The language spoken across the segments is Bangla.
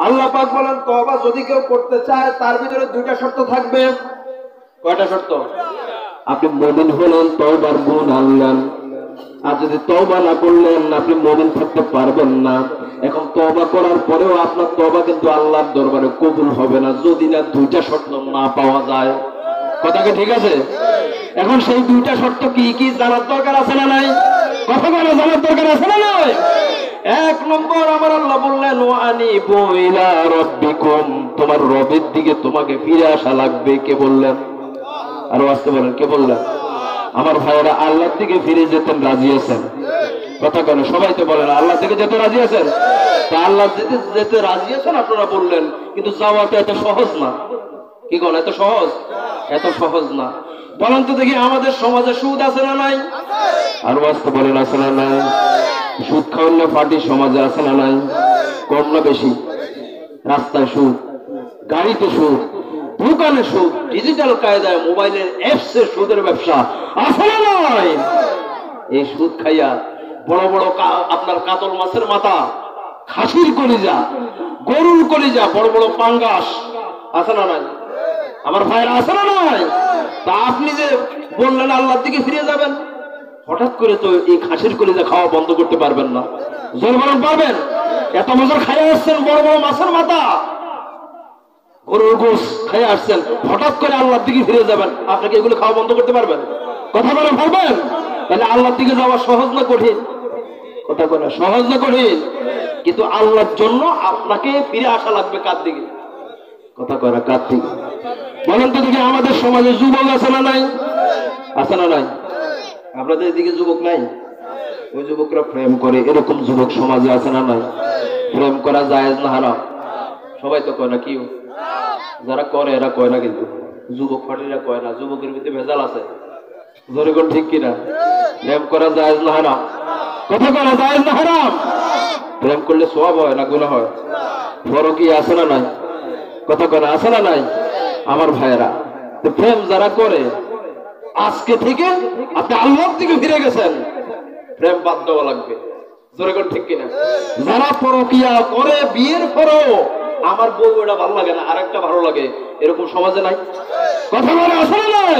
আল্লাহ পাক বলেন তওবা যদি কেউ করতে চায় তার ভিতরে দুইটা শর্ত থাকবে। কয়টা শর্ত? আপনি মুমিন হলেন, তওবার গুণ আনলেন, আর যদি তওবা না করলেন আপনি মুমিন থাকতে পারবেন না। এখন তওবা করার পরেও আপনার তওবা কিন্তু আল্লাহর দরবারে কবুল হবে না যদি না দুইটা শর্ত না পাওয়া যায়। কথা কি ঠিক আছে? এখন সেই দুইটা শর্ত কি কি জানার দরকার আছে না নাই? কথা বলে জানার দরকার আছে না নাই? এক নম্বর আমার আল্লাহ বললেন ওয়ানিবু ইলা রাব্বিকুম, তোমার রবের দিকে তোমাকে ফিরে আসা লাগবে। কে বললেন? আরো আসতে বলেন, কে বললেন? আমার ভাইয়েরা আল্লাহর দিকে ফিরে যেতে রাজি আছেন? কথা কেন সবাই তো বলেন আল্লাহ থেকে যেতে রাজি আছেন? তা আল্লাহ যেতে রাজি আছেন আপনারা বললেন, কিন্তু যাওয়াটা এত সহজ না। কি কোন এত সহজ? এত সহজ না। বলেন তো দেখি আমাদের সমাজে সুদ আছে না নাই? আরো আসতে বলেন আছে না নাই? সুদ খাওয়ানো পার্টি সমাজে আছে না নাই? কম না বেশি? রাস্তায় সুদ, গাড়িতে সুদ, দোকানে সুদ, ডিজিটাল কায়দায় মোবাইলের অ্যাপসে সুদের ব্যবসা আছে না নাই? এই সুদ খাইয়া বড় বড় আপনার কাতল মাছের মাথা, খাসির কলিজা, গরুর কলিজা, বড় বড় পাঙ্গাস আছে না নাই? আমার ভাইরা আছে না নাই? তা আপনি যে বললেন আল্লাহর দিকে ফিরে যাবেন, হঠাৎ করে তো এই খাসির কলিজা খাওয়া বন্ধ করতে পারবেন না। জোর বলেন পারবেন? এত বছর খাইয়ে আসছেন বড় বড় মাছের মাথা, গরুর গোশ খাইয়ে আসছেন, হঠাৎ করে আল্লাহর দিকে ফিরে যাবেন, আপনাকে এগুলো খাওয়া বন্ধ করতে পারবেন? কথা বলে পারবেন? তাহলে আল্লাহর দিকে যাওয়া সহজ না কঠিন? কথা বলে সহজ না কঠিন? কিন্তু আল্লাহর জন্য আপনাকে ফিরে আসা লাগবে কার দিকে? কথা করা কার দিকে? বলেন তো দেখি আমাদের সমাজে যুবক আছে না নাই? আছে না নাই? আপনাদের এদিকে যুবক নাই? ওই যুবকরা প্রেম করে, এরকম যুবক সমাজে আছে না নাই? প্রেম করা জায়েজ না হারাম? সবাই তো কয় না, কি যারা করে এরা কয় না, কিন্তু যুবক ফাটিরা কয় না। যুবকের ভিতরে ভেজাল আছে। জোরে কোন ঠিক কিনা? প্রেম করা জায়েজ না হারাম? কথা করা জায়েজ না হারাম? প্রেম করলে সওয়াব হয় না গুনাহ হয়? ফরক আছে না নাই? কথা কয় আছে না নাই? আমার ভাইয়েরা, প্রেম যারা করে আজকে থেকে আপনি আল্লাহর দিকে ফিরে গেছেন, প্রেম বাদ দেওয়া লাগবে। জোরে কোন ঠিক কিনা? যারা পরকিয়া করে বিয়ের পরেও আমার বউ এটা ভালো লাগে না আরেকটা ভালো লাগে, এরকম সমাজে নাই? কথা বলে আসলে নাই?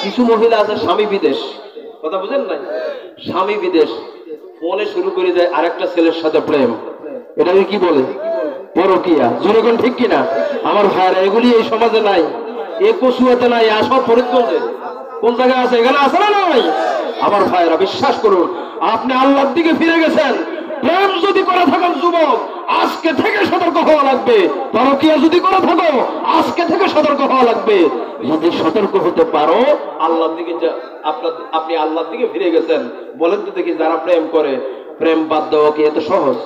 কিছু মহিলা আছে স্বামী বিদেশ, কথা বুঝেন নাই? স্বামী বিদেশ, ফোনে শুরু করে দেয় আরেকটা ছেলের সাথে প্রেম। এটাকে কি বলে? পরকিয়া। জোরে কোন ঠিক কিনা? আমার ভাইরা এগুলি এই সমাজে নাই, এ কচুয়াতে নাই, আসব ফরিদগঞ্জে কোন জায়গায় আছে? এখানে আছে না নাই? আমার ভাইরা বিশ্বাস করুন, আপনি আল্লাহর দিকে ফিরে গেছেন, প্রেম যদি করে থাকেন যুবক আজকে থেকে সতর্ক হওয়া লাগবে। পরকিয়া যদি করে থাকো আজকে থেকে সতর্ক হওয়া লাগবে। যদি সতর্ক হতে পারো আল্লাহর দিকে, আপনি আল্লাহর দিকে ফিরে গেছেন। বলেন তো দেখি যারা প্রেম করে, প্রেম বাদ দেওয়া কি এত সহজ?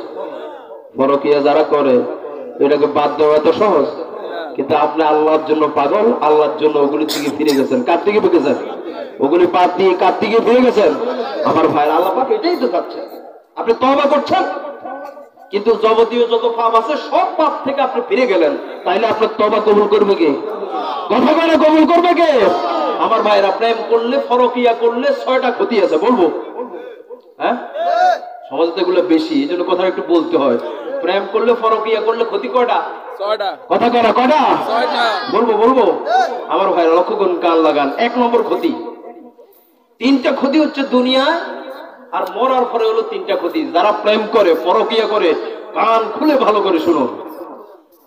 পরকিয়া যারা করে এটাকে বাদ দেওয়া এত সহজ? কিন্তু আপনি আল্লাহর জন্য পাগল, আল্লাহর জন্য ওগুলির দিকে ফিরে গেছেন। কার দিকে গেছেন? ওগুলি বাদ দিয়ে কার দিকে ফিরে গেছেন? আমার ভাই আল্লাহ পাক এটাই তো চাচ্ছে। আপনি তওবা করছেন, কিন্তু যাবতীয় যত পাপ আছে সব পাপ থেকে আপনি ফিরে গেলেন, তাইলে আপনার তওবা কবুল করবে কে? কথা বলে কবুল করবে কে? আমার ভাইরা, প্রেম করলে, পরকিয়া করলে 6টা ক্ষতি আছে, বলবো? হ্যাঁ, সমাজে তো এগুলো বেশি, এই জন্য কথা একটু বলতে হয়। প্রেম করলে, পরকিয়া করলে ক্ষতি কয়টা? 6টা। কথা কয়টা? কয়টা? 6টা। বলবো? আমার ভাইরা লক্ষ্য করুন, কান লাগান। 1 নম্বর ক্ষতি। 3টা ক্ষতি হচ্ছে দুনিয়া, আর মরার পরে হলো 3টা ক্ষতি। যারা প্রেম করে, পরকিয়া করে, কান খুলে ভালো করে শুনুন,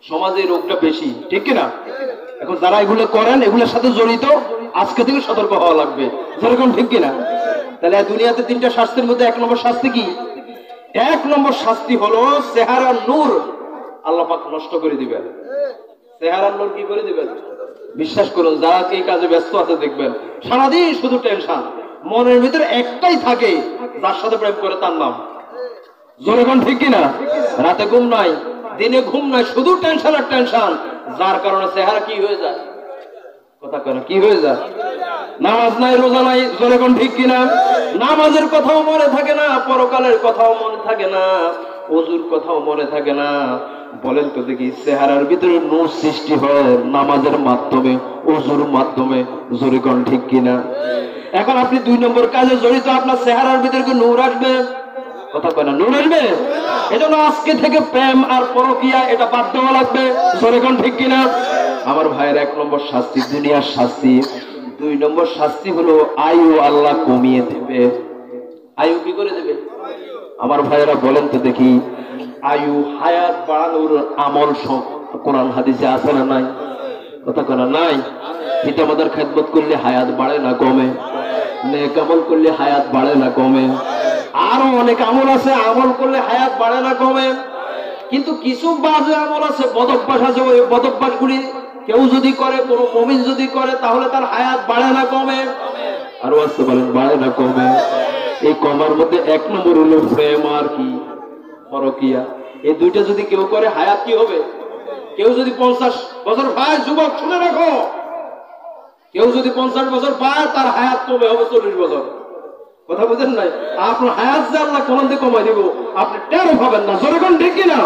সমাজে রোগটা বেশি, ঠিক কিনা? এখন যারা এগুলো করেন, এগুলোর সাথে জড়িত, আজকে থেকে সতর্ক হওয়া লাগবে। যেরকম ঠিক কিনা? তাহলে দুনিয়াতে 3টা শাস্তির মধ্যে 1 নম্বর শাস্তি কি? 1 নম্বর শাস্তি হলো চেহারার নূর আল্লাহ পাক নষ্ট করে দিবেন। চেহারার নূর কি করে দিবেন? বিশ্বাস করুন, যারা এই কাজে ব্যস্ত আছে দেখবেন সারাদিন শুধু টেনশন, মনের ভিতরে একটাই থাকে, যার সাথে প্রেম করে তার নাম। জোরে কোন ঠিক কিনা? রাতে ঘুম নাই, দিনে ঘুম নাই, শুধু টেনশন আর টেনশন, যার কারণে চেহারা কি হয়ে যায়? কথা কেন কি হয়ে যায়? নামাজ নাই, রোজা নাই। জোরে কোন ঠিক কিনা? নামাজের কথাও মনে থাকে না, পরকালের কথাও মনে থাকে না, ওযুর কথাও মনে থাকে না। বলেন তো দেখি, চেহারার ভিতরে নূর সৃষ্টি হয় নামাজের মাধ্যমে, ওযুর মাধ্যমে। জোরে কোন ঠিক কিনা? এখন আপনি 2 নম্বর কাজে জড়িত, আপনার চেহারার ভিতরে কি নূর আসবে? কথা কয় না, নুন আসবে। এজন্য আজকে থেকে প্রেম আর পরকিয়া এটা বাদ দেওয়া লাগবে। সরেখন ঠিক কিনা? আমার ভাইয়ের 1 নম্বর শাস্তি দুনিয়ার শাস্তি। 2 নম্বর শাস্তি হলো আয়ু আল্লাহ কমিয়ে দেবে। আয়ু কি করে দেবে? আমার ভাইয়েরা বলেন তো দেখি, আয়ু হায়াত বাড়ানোর আমল সব কোরআন হাদিসে আছে না নাই? কথা কয় না, নাই। পিতামাতার খেদমত করলে হায়াত বাড়ে না কমে? নেক আমল করলে হায়াত বাড়ে না কমে? আরো অনেক আমল আছে, আমল করলে হায়াত বাড়ে না কমে। কিন্তু কিছু বাজে আমল আছে, বদভ্যাস আছে, ওই বদভ্যাসগুলি কেউ যদি করে, কোনো মুমিন যদি করে, তাহলে তার হায়াত বাড়ে না কমে? আরো আসতে বলেন, বাড়ে না কমে? এই কমার মধ্যে 1 নম্বর হলো প্রেম আর কি পরকিয়া। এই দুইটা যদি কেউ করে, হায়াত কি হবে? কেউ যদি 50 বছর পায়, যুবক শুনে রাখো, কেউ যদি 50 বছর পায়, তার হায়াত কমে হবে 40 বছর। কথা বুঝেন নাই? আপনার হায়াত যে আল্লাহ কোন দিকে কমাই দিব, আপনি টেরও পাবেন না। যেরকম ঠিক কিনা?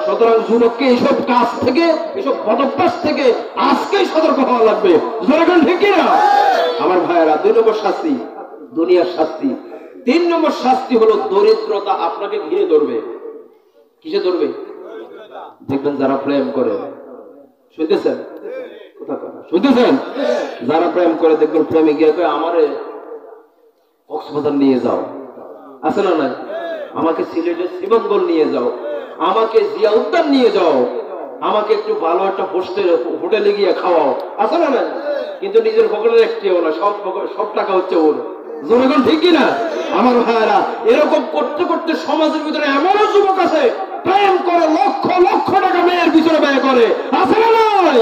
সুতরাং যুবককে এইসব কাজ থেকে, এইসব বদভ্যাস থেকে আজকেই সতর্ক হওয়া লাগবে। যেরকম ঠিক কিনা? আমার ভাইয়েরা, 2 নম্বর শাস্তি দুনিয়ার শাস্তি। 3 নম্বর শাস্তি হলো দরিদ্রতা আপনাকে ঘিরে ধরবে। কিসে ধরবে? দেখবেন যারা প্রেম করে, শুনতেছেন কথা কথা, শুনতেছেন? যারা প্রেম করে দেখবেন প্রেমে গিয়ে কয়, আমারে কক্সবাজার নিয়ে যাও, আছে না নাই? আমাকে সিলেটের শিবঙ্গল নিয়ে যাও, আমাকে জিয়া উদ্যান নিয়ে যাও, আমাকে একটু ভালো একটা হোটেলে গিয়ে খাওয়াও, আছে না নাই? কিন্তু নিজের পকেটের একটিও না, সব টাকা হচ্ছে ওর। জনগণ ঠিক কিনা? আমার ভাইয়েরা, এরকম করতে করতে সমাজের ভিতরে এমনও যুবক আছে প্রেম করে লক্ষ লক্ষ টাকা মেয়ের পিছনে ব্যয় করে, আছে না নাই?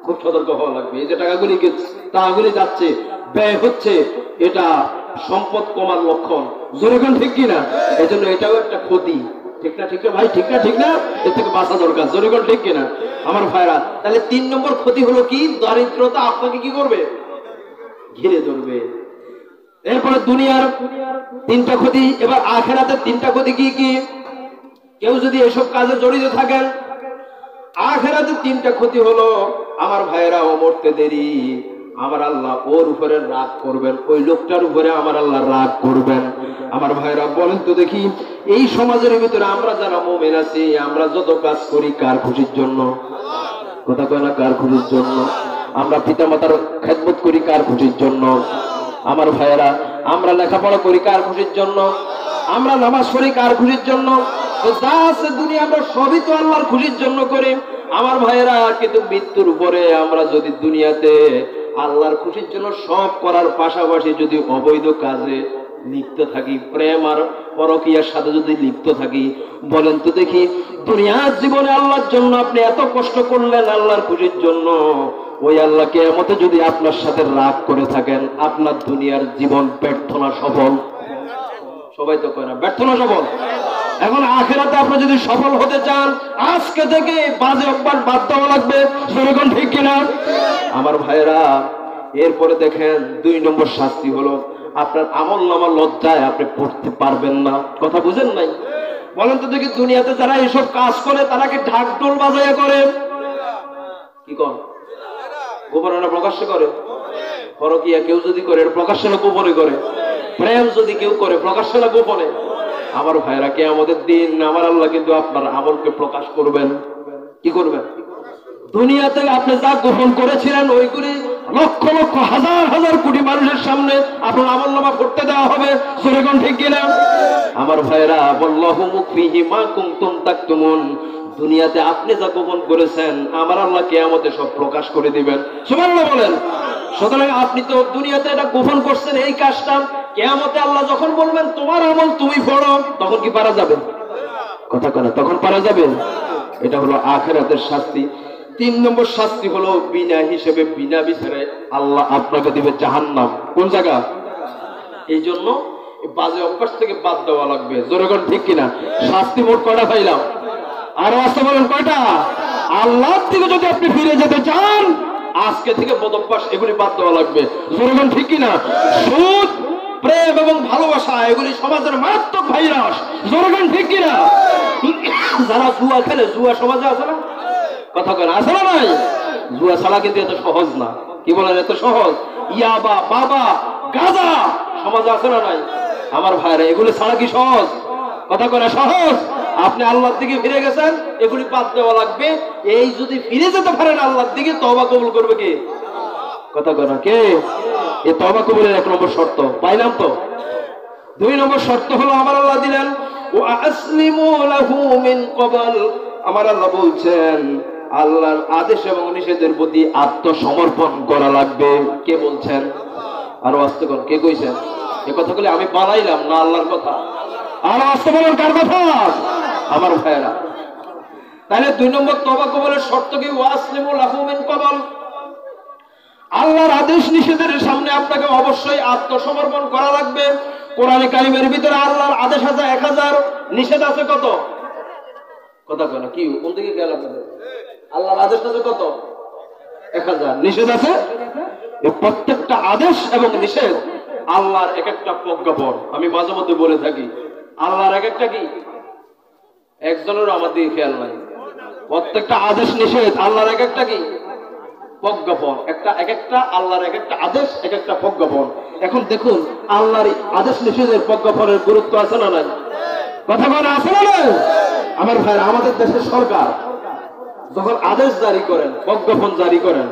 খুব সতর্ক হওয়া লাগবে। এই যে টাকাগুলি যাচ্ছে, ব্যয় হচ্ছে, এটা সম্পদ কমার লক্ষণ। জনগণ ঠিক কিনা? এই জন্য এটাও একটা ক্ষতি। ঠিক না? ঠিক না ভাই? ঠিক না? ঠিক না? এর থেকে বাঁচা দরকার। জনগণ ঠিক কিনা? আমার ভাইরা, তাহলে 3 নম্বর ক্ষতি হলো কি? দারিদ্রতা আপনাকে কি করবে? ঘিরে ধরবে। এরপরে দুনিয়ার 3টা ক্ষতি। এবার আখিরাতের 3টা ক্ষতি কি কি? কেউ যদি এসব কাজে জড়িত থাকেন, আখিরাতের 3টা ক্ষতি হলো, আমার ভাইয়েরা, ও মরতে দেরি, আমার আল্লাহ ওর উপরে রাগ করবেন, ওই লোকটার উপরে আমার আল্লাহ রাগ করবেন। আমার ভাইয়েরা বলেন তো দেখি, এই সমাজের ভিতরে আমরা যারা মুমিন আছি, আমরা যত কাজ করি কার খুশির জন্য? কথা কয় না, কার খুশির জন্য? আমরা পিতামাতার খেদমত করি কার খুশির জন্য? আমার ভাইয়েরা, আমরা লেখাপড়া করি কার খুশির জন্য? আমরা নামাজ পড়ি কার খুশির জন্য? তো যা আছে দুনিয়া, আমরা সবই তো আল্লাহর খুশির জন্য করি। আমার ভাইয়েরা, কিন্তু মৃত্যুর উপরে আমরা যদি দুনিয়াতে আল্লাহর খুশির জন্য সব করার পাশাপাশি যদি অবৈধ কাজে লিপ্ত থাকি, প্রেম আর পরকীয়ার সাথে যদি লিপ্ত থাকি, বলেন তো দেখি, দুনিয়ার জীবনে আল্লাহর জন্য আপনি এত কষ্ট করলেন আল্লাহর খুশির জন্য, ওই আল্লাহ কিয়ামতে যদি আপনার সাথে রাগ করে থাকেন, আপনার দুনিয়ার জীবন ব্যর্থ না সফল? সবাই তো কয় না, ব্যর্থ না সফল? এখন আখিরাতে আপনি যদি সফল হতে চান, আজকে থেকে বাজে অভ্যাস বাদ দেওয়া লাগবে। সেরকম ঠিক কিনা? আমার ভাইয়েরা, এরপরে দেখেন 2 নম্বর শাস্তি হলো, আপনার আমল নামা লজ্জায় আপনি পড়তে পারবেন না। কথা বুঝেন নাই? বলেন তো দেখি, দুনিয়াতে যারা এইসব কাজ করে, তারা কি ঢাক ঢোল বাজাইয়া করে? কি কর? গোপনে না প্রকাশ্য করে? পরকীয়া কেউ যদি করে, প্রকাশ্য না গোপনে করে? প্রেম যদি কেউ করে, প্রকাশ্য না গোপনে? আমার ভাইরা, কিয়ামতের দিন আমার আল্লাহ কিন্তু আপনার আমলকে প্রকাশ করবেন। কি করবেন? দুনিয়াতে আপনি যা গোপন করেছিলেন, ওইগুলি লক্ষ লক্ষ হাজার হাজার কোটি মানুষের সামনে আপনার আমলনামা পড়তে দেওয়া হবে। সেরকম ঠিক কিনা? আমার ভাইরা, বল্লাহু মুকফিহি মা কুনতুম তাকতুমুন, দুনিয়াতে আপনি যা গোপন করেছেন, আমার আল্লাহ কিয়ামতে সব প্রকাশ করে দিবেন। সুবহানাল্লাহ বলেন। সুতরাং আপনি তো দুনিয়াতে এটা গোপন করছেন, এই কাজটা, কিয়ামতে আল্লাহ যখন বলবেন তোমার আমল তুমি পড়ো, তখন কি পারা যাবে? কথা কয় না, তখন পারা যাবে? এটা হলো আখিরাতের শাস্তি। 3 নম্বর শাস্তি হলো, বিনা হিসেবে বিনা বিচারে আল্লাহ আপনাকে দিবে জাহান্নাম। কোন জায়গা? এই জন্য বাজে অভ্যাস থেকে বাদ দেওয়া লাগবে। জোরেগণ ঠিক কিনা? শাস্তি মোট কয়টা পাইলাম? আরো আসতে বলেন, কয়টা? আল্লাহর দিকে যদি আপনি ফিরে যেতে চান, আজকে থেকে বদভ্যাস এগুলি বাদ দেওয়া লাগবে। জোরেগণ ঠিক কিনা? সুদ, প্রেম এবং ভালোবাসা, এগুলি সমাজের মারাত্মক ভাইরাস। জোরেগণ ঠিক কিনা? যারা জুয়া খেলে, জুয়া সমাজে আছে না? কথা কয় না, আছে না নাই? জুয়া ছাড়া কিন্তু এত সহজ না। কি বলেন, এত সহজ? ইয়াবা, বাবা, গাঁজা সমাজে আছে না নাই? আমার ভাইরা এগুলো ছাড়া কি সহজ? কথা করে সহজ? আপনি আল্লাহর দিকে ফিরে গেছেন, এগুলি বাদ দেওয়া লাগবে। এই যদি ফিরে যেতে পারেন আল্লাহর দিকে, তওবা কবুল করবে কে? কথা করে কে? এই তওবা কবুলের 1 নম্বর শর্ত পাইলাম তো। 2 নম্বর শর্ত হলো আমার আল্লাহ দিলেন ওয়া আসলিমু লাহু মিন ক্বাবল। আমার আল্লাহ বলছেন আল্লাহর আদেশ এবং নিষেধের প্রতি আত্মসমর্পণ করা লাগবে। কে বলছেন? আরো আস্তে কোন কে কইছেন? এই কথাগুলো আমি বানাইলাম না, আল্লাহর কথা। আর আস্তে বলেন কার কথা? আমার ভাইরা। তাহলে 2 নম্বর তওবা কবুলের শর্ত কি? ওয়া আসলিমু লাহু মিন ক্বাবল। আল্লাহর আদেশ নিষেধের সামনে আপনাকে অবশ্যই আত্মসমর্পণ করা লাগবে। কোরআনে কারিমের ভিতরে আল্লাহর আদেশ আছে 1000, নিষেধ আছে কত? কথা কেন কি কোন দিকে গেল আপনাদের? আল্লাহর আদেশ আছে কত? 1000, নিষেধ আছে। এই প্রত্যেকটা আদেশ এবং নিষেধ আল্লাহর এক একটা প্রজ্ঞাপন। আমি মাঝে মধ্যে বলে থাকি আল্লাহর এক একটা কি, একজনেরও আমার দিকে খেয়াল নাই। প্রত্যেকটা আদেশ নিষেধ আল্লাহর এক একটা কি প্রজ্ঞাপন। এক একটা আল্লাহর এক একটা আদেশ, এক একটা প্রজ্ঞাপন। এখন দেখুন আল্লাহর আদেশ নিষেধের প্রজ্ঞাপনের গুরুত্ব আছে না নাই? কথা বলে আছে না নাই? আমার ভাই, আমাদের দেশের সরকার যখন আদেশ জারি করেন, প্রজ্ঞাপন জারি করেন,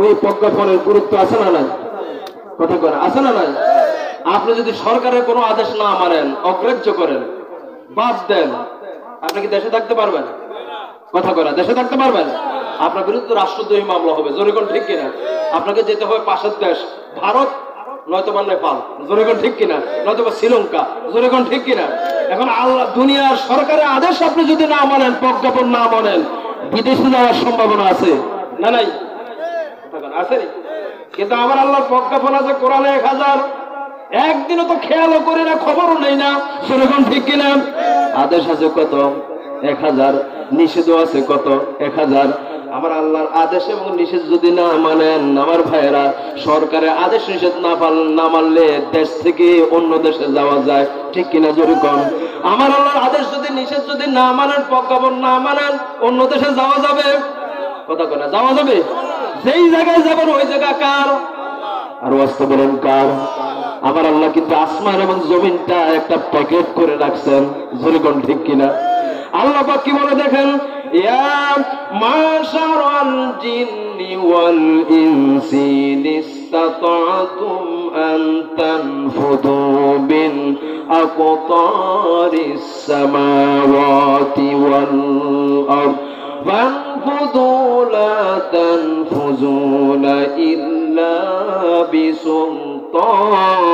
ওই প্রজ্ঞাপনের গুরুত্ব আছে না নাই? কথা বলে আছে না নাই? আপনি যদি সরকারের কোনো আদেশ না মানেন, অগ্রাহ্য করেন, বাদ দেন, আপনি কি দেশে থাকতে পারবেন? কথা বলে দেশে থাকতে পারবেন? আপনার বিরুদ্ধে রাষ্ট্রদ্রোহী মামলা হবে। জোরে কোন ঠিক কিনা? আপনাকে যেতে হবে পাশের দেশ ভারত, নয়তোবা নেপাল। জোরে কোন ঠিক কিনা? নয়তোবা শ্রীলঙ্কা। জোরে কোন ঠিক কিনা? এখন আল্লাহ দুনিয়ার সরকারের আদেশ আপনি যদি না মানেন, প্রজ্ঞাপন না মানেন, বিদেশে যাওয়ার সম্ভাবনা আছে না নাই? আছে। কিন্তু আমার আল্লাহর প্রজ্ঞাপন আছে কোরআনে 1000। একদিনও তো খেয়ালও করি না, খবরও নেই না। জোরে কোন ঠিক কিনা? আদেশ আছে কত? 1000, নিষেধ আছে কত? 1000। আমার আল্লাহর আদেশ এবং নিষেধ যদি না মানেন, আমার ভাইয়েরা, সরকারের আদেশ নিষেধ না মানলে দেশ থেকে অন্য দেশে যাওয়া যায়, ঠিক কিনা? জোরে কোন। আমার আল্লাহর আদেশ যদি নিষেধ যদি না মানেন, প্রজ্ঞাপন না মানেন, অন্য দেশে যাওয়া যাবে? কথা কয় না, যাওয়া যাবে? যেই জায়গায় যাবেন ওই জায়গা কার? আর ওয়াস্তে বলেন কার? আমার আল্লাহ কিন্তু আসমান এবং জমিনটা একটা প্যাকেট করে রাখছেন। জোরে কোন ঠিক কিনা? আল্লাহ পাক কি বলে দেখেন, ইয়া মাশারাল জিন্নি ওয়াল ইনসি ইসতাতাতুম আন তানফুদু মিন আকতারিস সামাওয়াতি ওয়াল আরদ ফানফুদু লা তানফুজুনা ইল্লা বিসুলতান।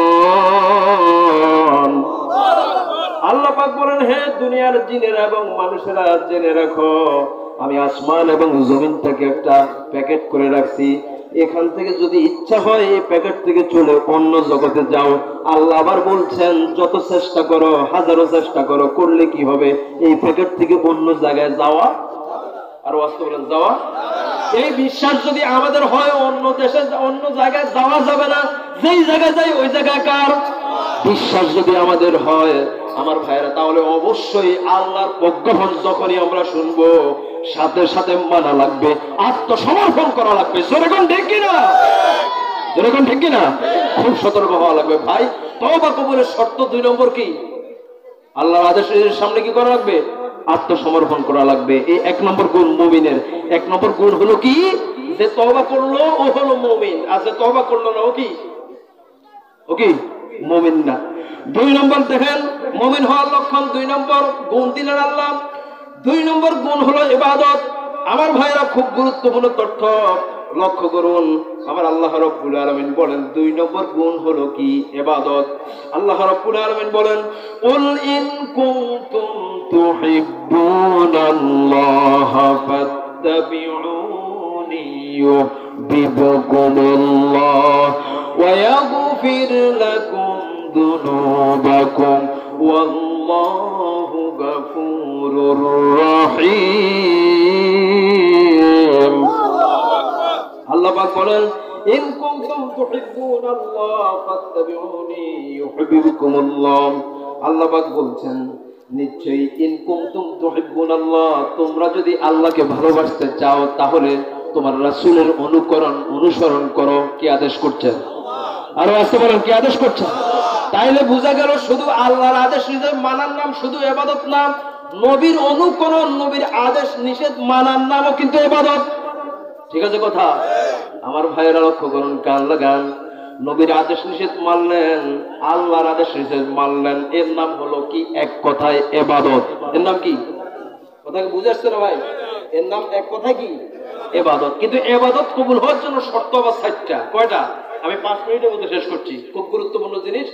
আল্লাহ পাক বলেন, হে দুনিয়ার জিনেরা এবং মানুষেরা, জেনে রাখো আমি আসমান এবং জমিনটাকে একটা প্যাকেট করে রাখছি। এখান থেকে যদি ইচ্ছা হয় এই প্যাকেট থেকে চলে অন্য জগতে যাও। আল্লাহ আবার বলছেন যত চেষ্টা করো, হাজারো চেষ্টা করো, করলে কি হবে? এই প্যাকেট থেকে অন্য জায়গায় যাওয়া। আর ওয়াস্তে বলেন যাওয়া। এই বিশ্বাস যদি আমাদের হয়, অন্য দেশে অন্য জায়গায় যাওয়া যাবে না, যেই জায়গায় যাই ওই জায়গায় কার? বিশ্বাস যদি আমাদের হয় আমার ভাইরা, তাহলে অবশ্যই আল্লাহর প্রজ্ঞাপন যখনই আমরা শুনবো, সাথে সাথে মানা লাগবে, আত্মসমর্পণ করা লাগবে। যেরকম ঠিক কিনা? যেরকম ঠিক কিনা? খুব সতর্ক হওয়া লাগবে ভাই। তওবা কবুলের শর্ত 2 নম্বর কি? আল্লাহর আদেশের সামনে কি করা লাগবে? আত্মসমর্পণ করা লাগবে। এই 1 নম্বর গুণ মুমিনের। 1 নম্বর গুণ হলো কি? যে তওবা করলো ও হলো মুমিন, আর যে তওবা করলো না ও কি? ও কি? মুমিন না। 2 নম্বর দেখেন মুমিন হওয়ার লক্ষণ। 2 নম্বর গুণ দিলেন আল্লাহ। 2 নম্বর গুণ হলো ইবাদত। আমার ভাইরা, খুব গুরুত্বপূর্ণ তথ্য লক্ষ্য করুন। আমার আল্লাহ রাব্বুল আলামিন বলেন 2 নম্বর গুণ হলো কি? ইবাদত। আল্লাহ রাব্বুল আলামিন বলেন, কুল ইন কুনতুম তুহিব্বুনাল্লাহা ফাত্তাবিউনি ইউহিব্বুকুমুল্লাহ ওয়া ইয়াগফির লাকুম যুনুবাকুম ওয়াল্লাহু গফুরুর রহিম। আল্লাহ পাক বলেন, ইন কুনতুম তুহিব্বুনাল্লাহ ফাত্তাবিউনি ইউহিব্বুকুমুল্লাহ। আল্লাহ পাক বলছেন নিশ্চয়ই, ইন কুনতুম তুহিব্বুনাল্লাহ, তোমরা যদি আল্লাহকে ভালোবাসতে চাও তাহলে তোমার রাসূলের অনুসরণ করো। কি আদেশ করছেন? আরো আসতে বলেন, কি আদেশ করছেন? তাইলে বোঝা গেল শুধু আল্লাহর আদেশ নিষেধ মানার নাম শুধু ইবাদত না, নবীর অনুকরণ, নবীর আদেশ নিষেধ মানার নামও কিন্তু ইবাদত। ঠিক আছে কথা? আমার ভাইয়েরা লক্ষ্য করুন, কান লাগান। নবীর আদেশ নিষেধ মানলেন, আল্লাহর আদেশ নিষেধ মানলেন, এর নাম হলো কি? এক কথায় ইবাদত। এর নাম কি? কথা কি বুঝে আসছে না ভাই? এর নাম এক কথায় কি? ইবাদত। কিন্তু ইবাদত কবুল হওয়ার জন্য শর্ত আবার 4টা। কয়টা? আমি 5 মিনিটের মধ্যে শেষ করছি। খুব গুরুত্বপূর্ণ জিনিস।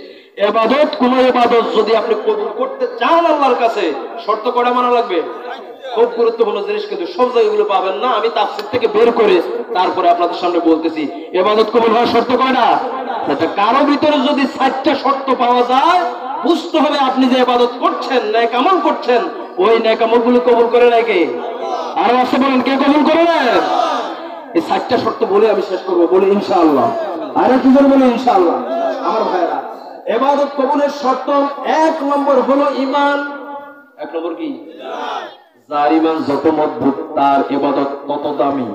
ইবাদত, কোন ইবাদত যদি আপনি কবুল করতে চান আল্লাহর কাছে, শর্ত কয়টা মানা লাগবে? খুব গুরুত্বপূর্ণ জিনিস, কিন্তু সব জায়গাগুলো পাবেন না। আমি তাফসীর থেকে বের করে তারপরে আপনাদের সামনে বলতেছি। ইবাদত কবুল হওয়ার শর্ত কয়টা? সেটা কারো ভিতরে যদি 4টা শর্ত পাওয়া যায়, বুঝতে হবে আপনি যে ইবাদত করছেন, নেক আমল করছেন, ওই নেক আমলগুলো কবুল করে নেয় কে? আরো আছে বলেন, কে কবুল করে নেয়? এই 4টা শর্ত বলে আমি শেষ করবো, বলি ইনশাআল্লাহ। আরে কি করে বলি ইনশাআল্লাহ? আমার ভাইরা, ইবাদত কবুলের শর্ত 1 নম্বর হলো ঈমান। 1 নম্বর কি? যার ঈমান যত মজবুত তার ইবাদত তত দামি।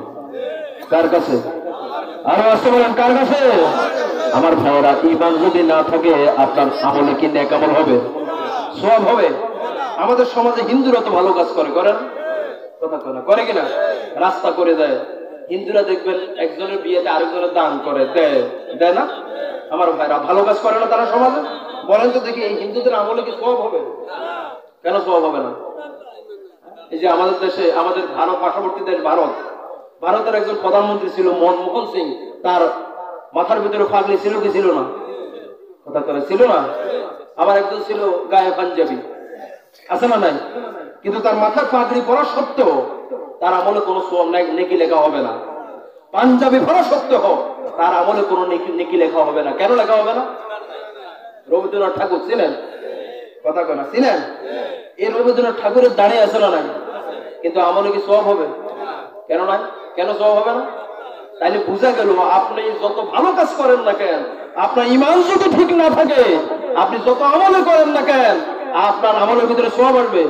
কার কাছে? আরো আছে বলেন, কার কাছে? আমার ভাইরা, ঈমান যদি না থাকে আপনার আমলে কি নেক আমল হবে? সওয়াব হবে? আমাদের সমাজে হিন্দুরা তো ভালো কাজ করে, করেন? কথা কয় না, করে কিনা? রাস্তা করে দেয়। হিন্দুরা দেখবেন একজনের বিয়েতে আরেকজনের দান করে, দেয়, দেয় না? আমার ভাইরা, ভালো কাজ করে না তারা সমাজে? বলেন তো দেখি, এই হিন্দুদের আমলে কি সওয়াব হবে? কেন সওয়াব হবে না? এই যে আমাদের দেশে, আমাদের ভারত, পার্শ্ববর্তী দেশ ভারত, ভারতের একজন প্রধানমন্ত্রী ছিল মনমোহন সিং। তার মাথার ভিতরে পাগড়ি ছিল কি ছিল না? কথা করে ছিল না? আবার একজন ছিল গায়ে পাঞ্জাবি, আছে না নাই? কিন্তু তার মাথার পাগড়ি পরা সত্ত্বেও তার আমলে কোনো সওয়াব নেকি লেখা হবে না। পাঞ্জাবি পরা সত্ত্বেও তার আমলে কোনো নেকি লেখা হবে না। কেন লেখা হবে না? রবীন্দ্রনাথ ঠাকুর ছিলেন, কথা কয় না, ছিলেন? এই রবীন্দ্রনাথ ঠাকুরের দাঁড়িয়ে আছে না নাই? কিন্তু আমলে কি সওয়াব হবে? কেন নাই? কেন সওয়াব হবে না? তাইলে বোঝা গেল, আপনি যত ভালো কাজ করেন না কেন, আপনার ঈমান যদি ঠিক না থাকে, আপনি যত আমলে করেন না কেন, আপনার আমলের ভিতরে সওয়াব আসবে?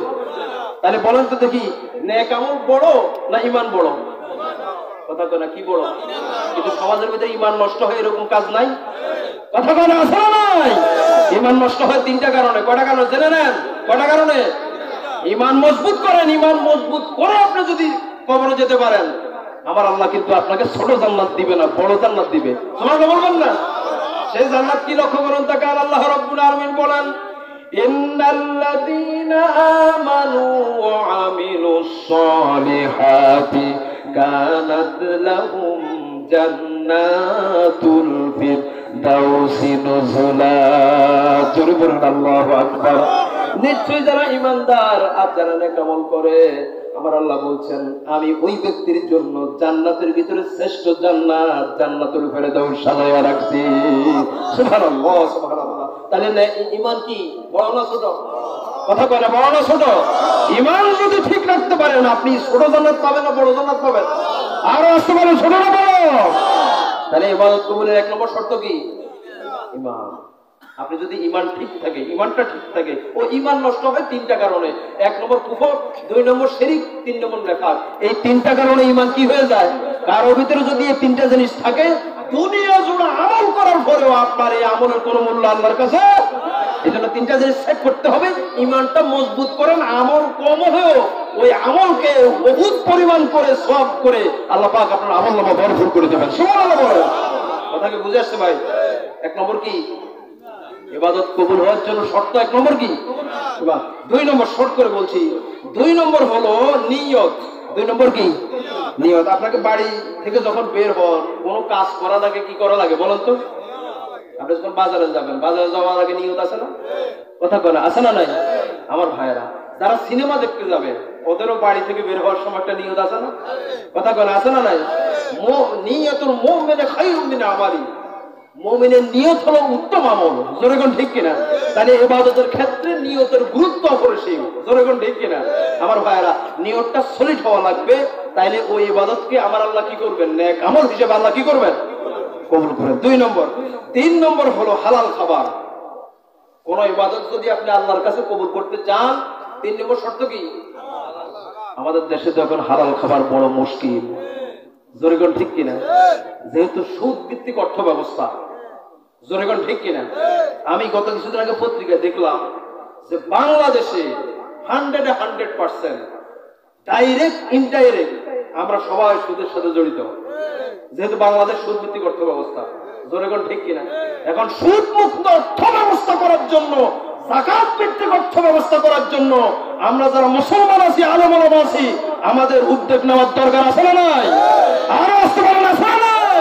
তাহলে বলেন তো দেখি, নেক আমল বড় না ঈমান বড়? কথা কয় না, কি বড়? কিন্তু সমাজের ভিতরে ঈমান নষ্ট হয় এরকম কাজ নাই? কথা কয় না, আছে না নাই? ঈমান নষ্ট হয় 3টা কারণে। কয়টা কারণে জেনে নেন? কয়টা কারণে? ঈমান মজবুত করেন, ঈমান মজবুত করে আপনি যদি কবরে যেতে পারেন, আমার আল্লাহ কিন্তু আপনাকে ছোট জান্নাত দিবে না, বড় জান্নাত দিবে। সুবহানাল্লাহ বলবেন না? সেই জান্নাত কি লক্ষ্য করুন, তাকে আল্লাহ রাব্বুল আলামিন বলেন, ইন্নাল্লাযীনা আমানু ওয়া আমিলুস সালিহাতি কানাত লাহুম জান্নাতুল ফিরদাউসি নুজুলা। জোরে বলুন আল্লাহু আকবার। নিশ্চয়ই যারা ঈমানদার আর যারা নেক আমল করে, আমার আল্লাহ বলছেন, আমি ওই ব্যক্তির জন্য জান্নাতের ভিতরে শ্রেষ্ঠ জান্নাত, জান্নাতুল ফিরদাউস সাজায়া রাখছি। সুবহানাল্লাহ, সুবহানাল্লাহ। তাহলে ঈমান কি বড় না ছোট? কথা কয় না, বড় না ছোট? ঈমান যদি ঠিক রাখতে পারেন, আপনি ছোট জান্নাত পাবেন না বড় জান্নাত পাবেন? আরো আসতে পারেন, ছোট না বড়? তাহলে ইবাদত কবুলের 1 নম্বর শর্ত কি? ঈমান। আপনি যদি ঈমান ঠিক থাকে, ঈমানটা ঠিক থাকে, ও ঈমান নষ্ট হয় 3টা কারণে। 1 নম্বর কুফর, 2 নম্বর শিরক, 3 নম্বর নিফাক। এই 3টা কারণে ঈমান কি হয়ে যায়? কারোর ভিতরে যদি এই 3টা জিনিস থাকে, দুনিয়া জুড়ে আমল করার পরেও আপনার এই আমলের কোনো মূল্য আল্লাহর কাছে। এই জন্য 3টা জিনিস সেট করতে হবে। ঈমানটা মজবুত করেন, আমল কম হয়েও ওই আমলকে বহুত পরিমাণ করে সওয়াব করে আল্লাহ পাক আপনার আমলনামা ভরপুর করে দেবেন। সুবহানাল্লাহ বলেন। কথা কি বুঝে আসছে ভাই? 1 নম্বর কি? ইবাদত কবুল হওয়ার জন্য শর্ত 1 নম্বর কি? 2 নম্বর শর্ট করে বলছি। 2 নম্বর হলো নিয়ত। 2 নম্বর কি? নিয়ত। আপনাকে বাড়ি থেকে যখন বের হন, কোনো কাজ করা লাগে, কি করা লাগে বলেন তো? আপনি যখন বাজারে যাবেন, বাজারে যাওয়ার আগে নিয়ত আছে না? কথা কয় না, আছে না নাই? আমার ভাইয়েরা, যারা সিনেমা দেখতে যাবে, ওদেরও বাড়ি থেকে বের হওয়ার সময় একটা নিয়ত আছে না? কথা কয় না, আছে না নাই? নিয়তুল মুমিনি খায়রুম মিন আমালি। মুমিনের নিয়ত হলো উত্তম আমল। জোরে কোন ঠিক কিনা? তাহলে ইবাদতের ক্ষেত্রে নিয়তের গুরুত্ব অপরিসীম। জোরে কোন ঠিক কিনা? আমার ভাইয়েরা, নিয়তটা সলিড হওয়া লাগবে। তাইলে ওই ইবাদতকে আমার আল্লাহ কি করবেন? নেক আমল হিসেবে আল্লাহ কি করবেন? কবুল করেন। 2 নম্বর। 3 নম্বর হলো হালাল খাবার। কোন ইবাদত যদি আপনি আল্লাহর কাছে কবুল করতে চান, 3 নম্বর শর্ত কি? আমাদের দেশে তো এখন হালাল খাবার বড় মুশকিল। জোরে কোন ঠিক কিনা? যেহেতু সুদ ভিত্তিক অর্থ ব্যবস্থা, জোরে কোন ঠিক কিনা? আমি গত কিছুদিন আগে পত্রিকায় দেখলাম যে বাংলাদেশে 100% ডাইরেক্ট ইনডাইরেক্ট আমরা সবাই সুদের সাথে জড়িত, যেহেতু বাংলাদেশ সুদ ভিত্তিক অর্থ ব্যবস্থা। জোরে কোন ঠিক কিনা? এখন সুদ মুক্ত অর্থ ব্যবস্থা করার জন্য, যাকাত ভিত্তিক অর্থ ব্যবস্থা করার জন্য আমরা যারা মুসলমান আছি, আলেম ওলামা আছি, আমাদের উদ্যোগ নেওয়ার দরকার আছে না নাই? আর আসতে পারেন আছে না নাই?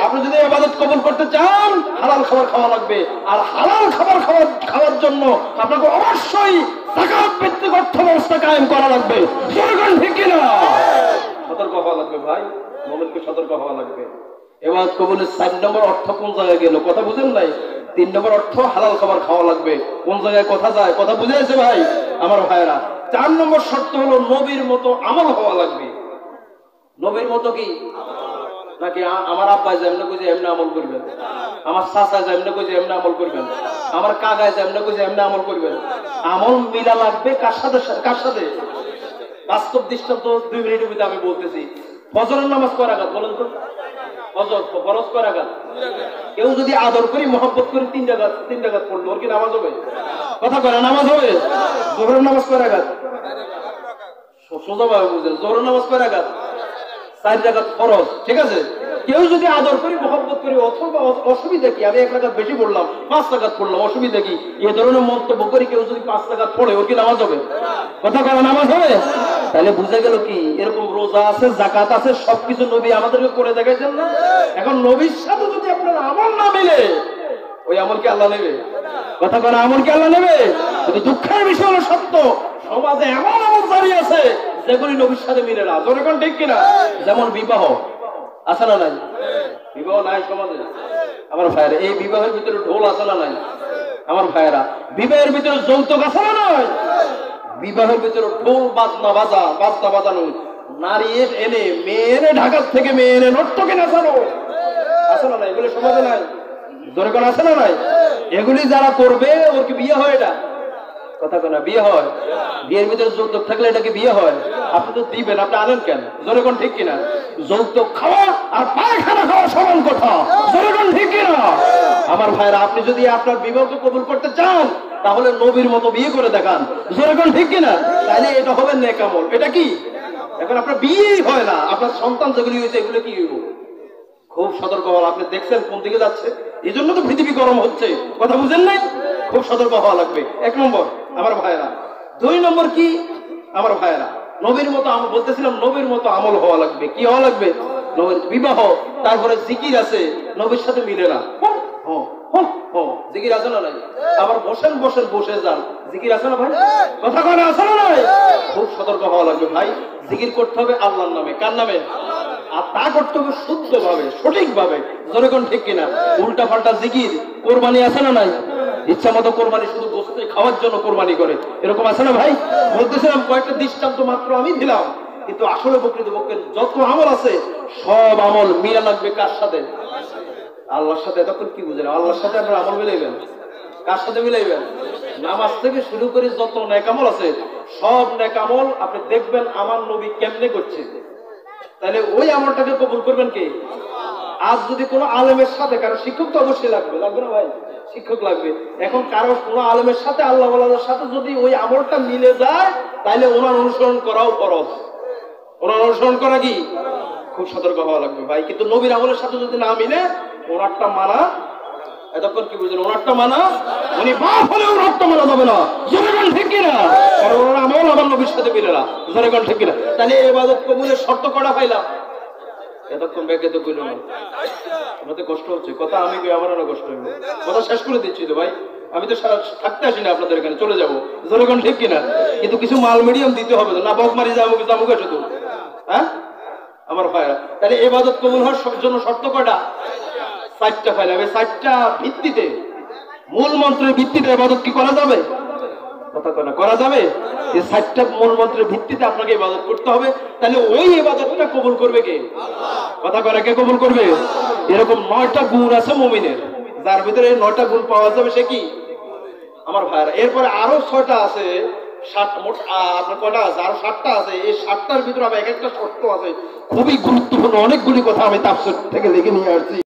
আপনি যদি ইবাদত কবুল করতে চান, হালাল খাবার খাওয়া লাগবে। আর হালাল খাবার খাওয়ার জন্য আপনাকে অবশ্যই যাকাত ভিত্তিক অর্থ ব্যবস্থা কায়েম করা লাগবে। ঠিক কিনা? সতর্ক হওয়া লাগবে ভাই, মুমিনকে সতর্ক হওয়া লাগবে। ইবাদত কবুলের 4 নম্বর অর্থ কোন জায়গায় গেল? কথা বুঝেন নাই? 3 নম্বর অর্থ হালাল খাবার খাওয়া লাগবে। কোন জায়গায় কথা যায়? কথা বুঝে আছে ভাই আমার ভাইয়েরা? 4 নম্বর শর্ত হলো নবীর মতো আমল হওয়া লাগবে। নবীর মতো কি? নাকি আমার আব্বাই যেমন কইছে এমনি আমল করবেন, আমার চাচা যেমন কইছে এমনি আমল করবেন, আমার কাকায় যেমন কইছে এমনি আমল করবেন? আমল মিলা লাগবে কার সাথে? কার সাথে? বাস্তব দৃষ্টান্ত 2 মিনিটের ভিতরে আমি বলতেছি। ফজরের নামাজ কয় রাকাত বলেন তো? ফজর ফরজ কয় রাকাত? কেউ যদি আদর করি, মহব্বত করি 3 রাকাত পড়লো, ওর কি নামাজ হবে? কথা কয় না, নামাজ হবে? যোহরের নামাজ কয় রাকাত? সোজাভাবে বুঝেন, যোহরের নামাজ কয় রাকাত? 4 রাকাত ফরজ, ঠিক আছে? কেউ যদি আদর করি, মহব্বত করি, অথবা অসুবিধা কি? আমি 1 রাকাত বেশি পড়লাম, 5 রাকাত পড়লাম, অসুবিধা কি? এই ধরনের মন্তব্য করি কেউ যদি 5 রাকাত পড়ে, ওর কি নামাজ হবে? কথা কয় না, নামাজ হবে? তাহলে বুঝা গেল কি, এরকম রোজা আছে, যাকাত আছে, সবকিছু নবী আমাদেরকে করে দেখাইছেন না? এখন নবীর সাথে যদি আপনার আমল না মিলে, ওই আমল কি আল্লাহ নেবে? কথা কয় না, আমল কি আল্লাহ নেবে? কিন্তু দুঃখের বিষয় হলো সত্য, সমাজে এমন আমল জারি আছে যেগুলি নবীর সাথে মিলে না। জোরে কোন ঠিক কিনা? যেমন বিবাহ আছে না নাই? বিবাহ নাই সমাজে আমার ভাইয়েরা? এই বিবাহের ভিতরে ঢোল আছে না নাই আমার ভাইয়েরা? বিবাহের ভিতরে যৌতুক আছে না নাই? বিবাহের ভিতরে ঢোল বাজনা বাজানো, নারী এনে মেয়ে এনে, ঢাকার থেকে মেয়ে এনে নর্তকে নাচানো আছে না নাই? এগুলি সমাজে নাই? জোরে কোন আছে না নাই? এগুলি যারা করবে, ওর কি বিয়ে হয়? এটা কথা কোন বিয়ে হয়? বিয়ের ভিতরে যৌতুক থাকলে এটা কি বিয়ে হয়? আপনি তো দিবেন, আপনি আনেন কেন? জোরে কোন ঠিক কিনা? যৌতুক খাওয়া আর পায়খানা খাওয়া সমান কথা। জোরে কোন ঠিক কিনা আমার ভাইরা? আপনি যদি আপনার বিবাহকে কবুল করতে চান, তাহলে নবীর মতো বিয়ে করে দেখান। জোরে কোন ঠিক কিনা? তাহলে এটা হবে নেক আমল। এটা কি? এখন আপনার বিয়েই হয় না, আপনার সন্তান যেগুলি হয়েছে এগুলো কি হইব? খুব সতর্ক হওয়া। আপনি দেখছেন কোন দিকে যাচ্ছে, এই জন্য তো পৃথিবী গরম হচ্ছে। কথা বুঝেন নাই? খুব সতর্ক হওয়া লাগবে। 1 নম্বর আমার ভাইয়েরা। 2 নম্বর কি আমার ভাইয়েরা? নবীর মতো আমল বলতেছিলাম, নবীর মতো আমল হওয়া লাগবে। কি হওয়া লাগবে? নবীর বিবাহ, তারপরে জিকির আছে, নবীর সাথে মিলে না। জিকির আছে না নাই? আবার বসে যান, জিকির আছে না ভাই? কথা কয় না, আছে না নাই? খুব সতর্ক হওয়া লাগবে ভাই। জিকির করতে হবে আল্লাহর নামে। কার নামে? আর তা করতে হবে শুদ্ধ ভাবে, সঠিক ভাবে। জোরে কোন ঠিক কিনা? উল্টা পাল্টা জিকির, কোরবানি আছে না নাই? ইচ্ছা মতো কোরবানি, শুধু গোশত খাওয়ার জন্য কোরবানি করে, এরকম আছে না ভাই? বলতেছিলাম কয়েকটা দৃষ্টান্ত মাত্র আমি দিলাম, কিন্তু আসলে প্রকৃতপক্ষে যত আমল আছে, সব আমল মিলা লাগবে কার সাথে? আল্লাহর সাথে। এতক্ষণ কি বুঝলেন? আল্লাহর সাথে আপনার আমল মিলাইবেন। কার সাথে মিলাইবেন? নামাজ থেকে শুরু করে যত নেক আমল আছে, সব নেক আমল আপনি দেখবেন আমার নবী কেমনে করছে, তাহলে ওই আমলটাকে কবুল করবেন কে? আজ যদি কোনো আলেমের সাথে, কারো শিক্ষক তো অবশ্যই লাগবে, লাগবে না ভাই? শিক্ষক লাগবে। এখন কারো কোনো আলেমের সাথে, আল্লাহ ওয়ালাদের সাথে যদি ওই আমলটা মিলে যায়, তাহলে ওনার অনুসরণ করাও ফরজ। ওনার অনুসরণ করা কি? খুব সতর্ক হওয়া লাগবে ভাই। কিন্তু নবীর আমলের সাথে যদি না মিলে, ওনারটা মানা, এতক্ষণ কি বুঝলেন? ওনারটা মানা, উনি বাপ হলে ওনারটা মানা যাবে না। জনগণ ঠিক কিনা? কারণ ওনার আমল আমার নবীর সাথে মিলে না। জনগণ ঠিক কিনা? তাহলে ইবাদত কবুলের শর্ত কটা পাইলাম? এতক্ষণ ব্যাগে তো কইল না, আমাদের কষ্ট হচ্ছে। কথা আমি কই, আমারও কষ্ট হবে। কথা শেষ করে দিচ্ছি তো ভাই, আমি তো থাকতে আসি না আপনাদের এখানে, চলে যাবো। জনগণ ঠিক কিনা? কিন্তু কিছু মাল মিডিয়াম দিতে হবে না, বক মারি যাবো শুধু। হ্যাঁ আমার ভাইরা, তাহলে ইবাদত কবুল হওয়ার জন্য শর্ত কয়টা? 4টা পাইলাম। এই 4টা ভিত্তিতে, মূল মন্ত্রের ভিত্তিতে ইবাদত কি করা যাবে? কথা কয় না, করা যাবে? এই 4টা মূল মন্ত্রের ভিত্তিতে আপনাকে ইবাদত করতে হবে। তাহলে ওই ইবাদতটা কবুল করবে কে? কথা কয় না, কে কবুল করবে? এরকম 9টা গুণ আছে মুমিনের, যার ভিতরে 9টা গুণ পাওয়া যাবে, সে কি আমার ভাইরা? এরপরে আরো 6টা আছে, 7 মোট আপনার কয়টা আছে? আরো 7টা আছে। এই 7টার ভিতরে আবার এক একটা শর্ত আছে, খুবই গুরুত্বপূর্ণ। অনেকগুলি কথা আমি তাফসীর থেকে লিখে নিয়ে আসছি।